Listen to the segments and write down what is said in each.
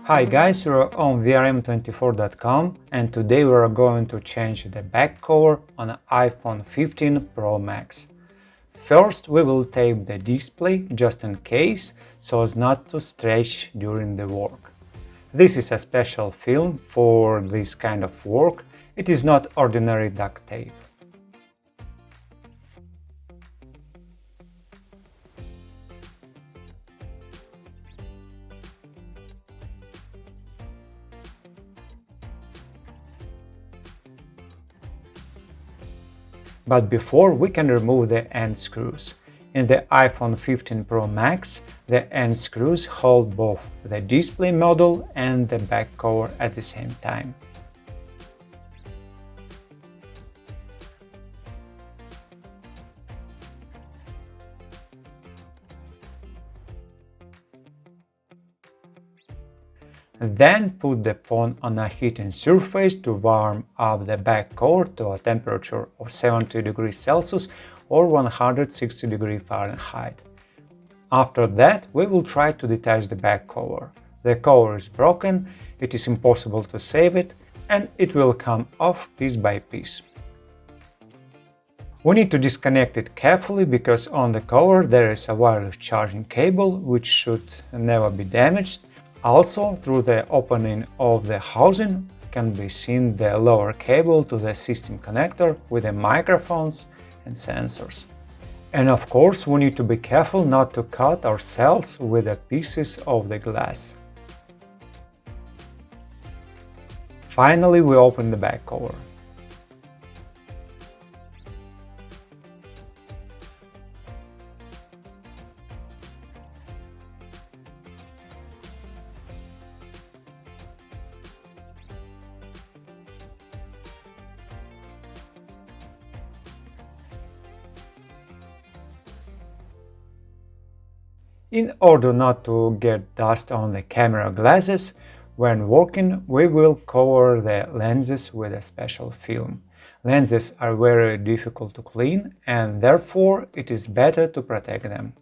Hi guys, we're on vrm24.com and today we're going to change the back cover on an iPhone 15 Pro Max. First we will tape the display just in case, so as not to stretch during the work. This is a special film for this kind of work, it is not ordinary duct tape. But before we can remove the end screws. In the iPhone 15 Pro Max, the end screws hold both the display module and the back cover at the same time. Then put the phone on a heating surface to warm up the back cover to a temperature of 70 degrees Celsius or 160 degrees Fahrenheit. After that, we will try to detach the back cover. The cover is broken, it is impossible to save it, and it will come off piece by piece. We need to disconnect it carefully because on the cover there is a wireless charging cable which should never be damaged. Also, through the opening of the housing can be seen the lower cable to the system connector with the microphones and sensors. And of course, we need to be careful not to cut ourselves with the pieces of the glass. Finally, we open the back cover. In order not to get dust on the camera glasses, when working we will cover the lenses with a special film. Lenses are very difficult to clean and therefore it is better to protect them.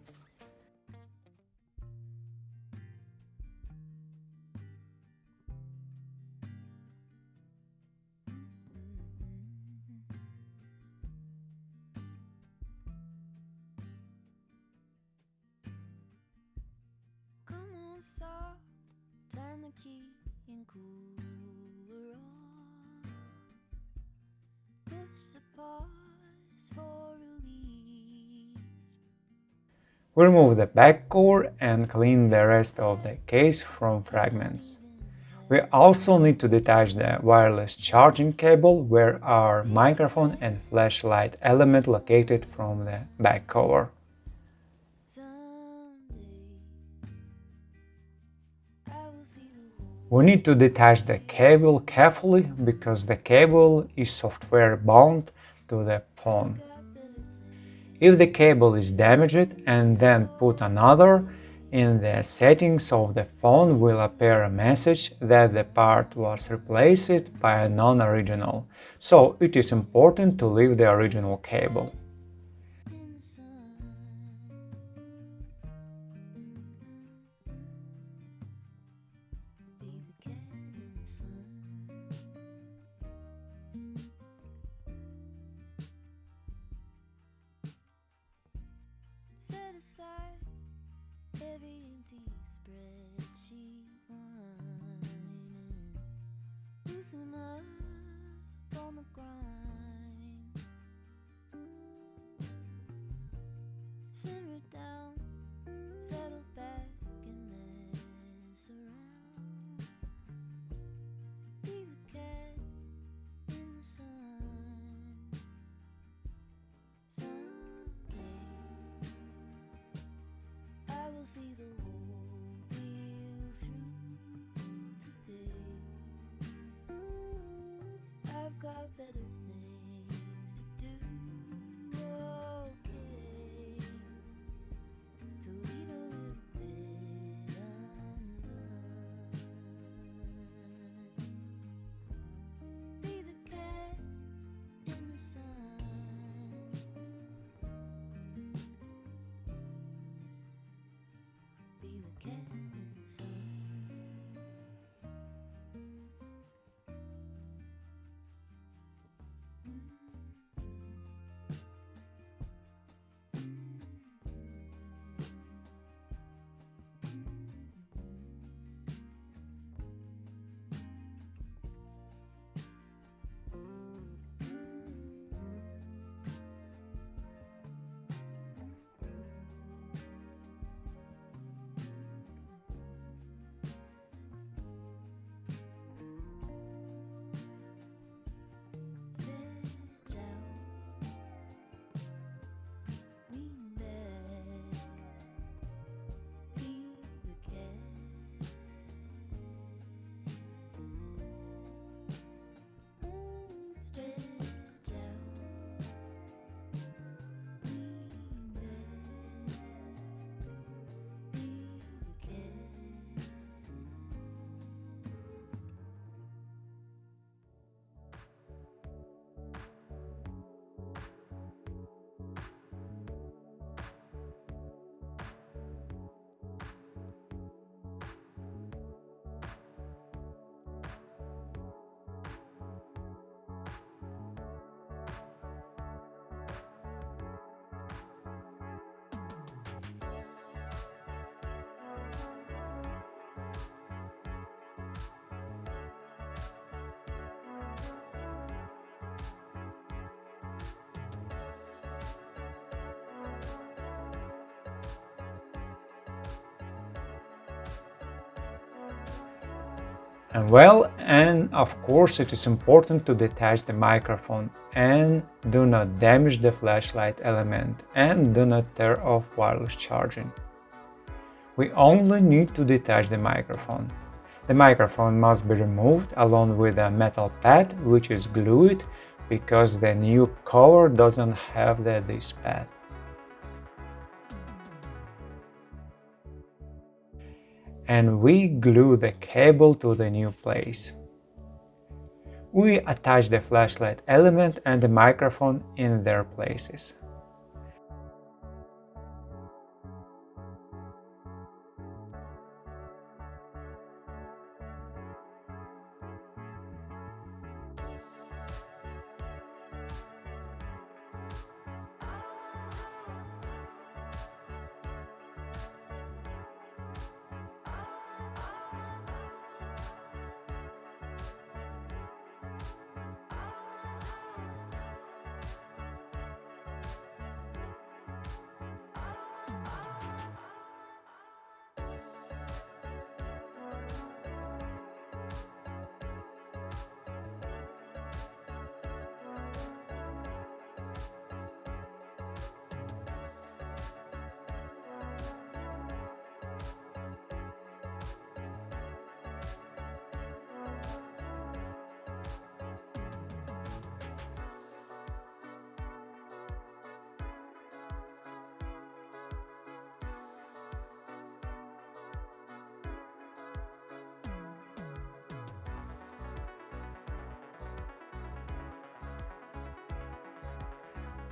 Soft, turn the key and cooler on. Push the pause for relief. We remove the back cover and clean the rest of the case from fragments. We also need to detach the wireless charging cable where our microphone and flashlight element located from the back cover. We need to detach the cable carefully because the cable is software bound to the phone. If the cable is damaged and then put another, in the settings of the phone will appear a message that the part was replaced by a non-original, so it is important to leave the original cable. Set aside every empty spreadsheet line and loosen up on the grind. Simmer down, settle back and mess around. Be the cat in the sun. Someday I will see the whole deal through today. I've got better things to do. Okay, to leave a little bit undone. Be the cat in the sun. Be the cat in the sun. And of course it is important to detach the microphone and do not damage the flashlight element and do not tear off wireless charging. We only need to detach the microphone. The microphone must be removed along with a metal pad which is glued because the new cover doesn't have this pad. And we glue the cable to the new place. We attach the flashlight element and the microphone in their places.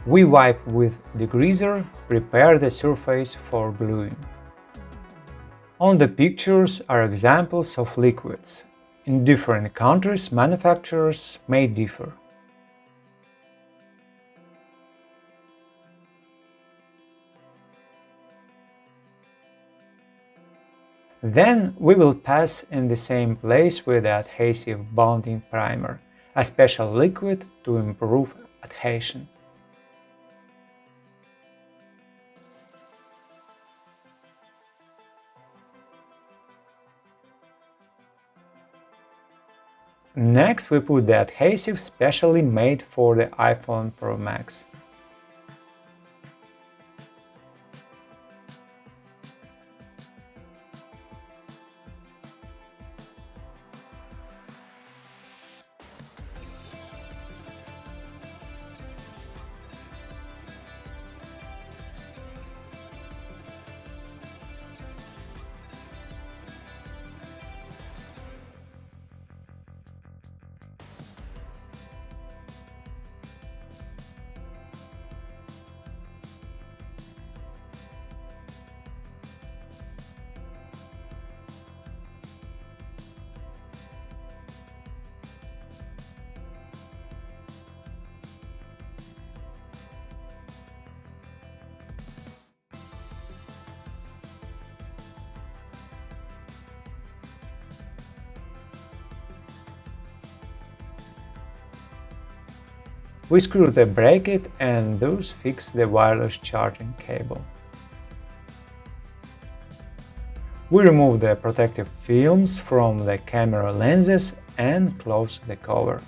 We wipe with degreaser, prepare the surface for gluing. On the pictures are examples of liquids. In different countries, manufacturers may differ. Then we will pass in the same place with the adhesive bonding primer, a special liquid to improve adhesion. Next, we put the adhesive specially made for the iPhone Pro Max. We screw the bracket and thus fix the wireless charging cable. We remove the protective films from the camera lenses and close the cover.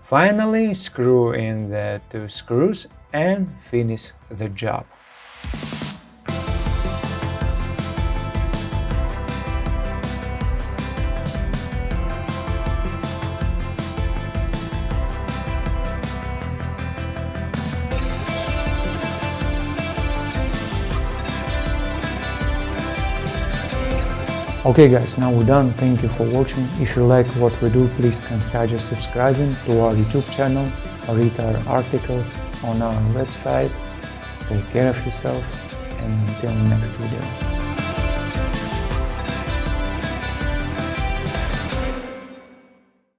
Finally, screw in the two screws and finish the job. Okay guys, now we're done. Thank you for watching. If you like what we do, please consider subscribing to our YouTube channel or read our articles on our website. Take care of yourself and until next video.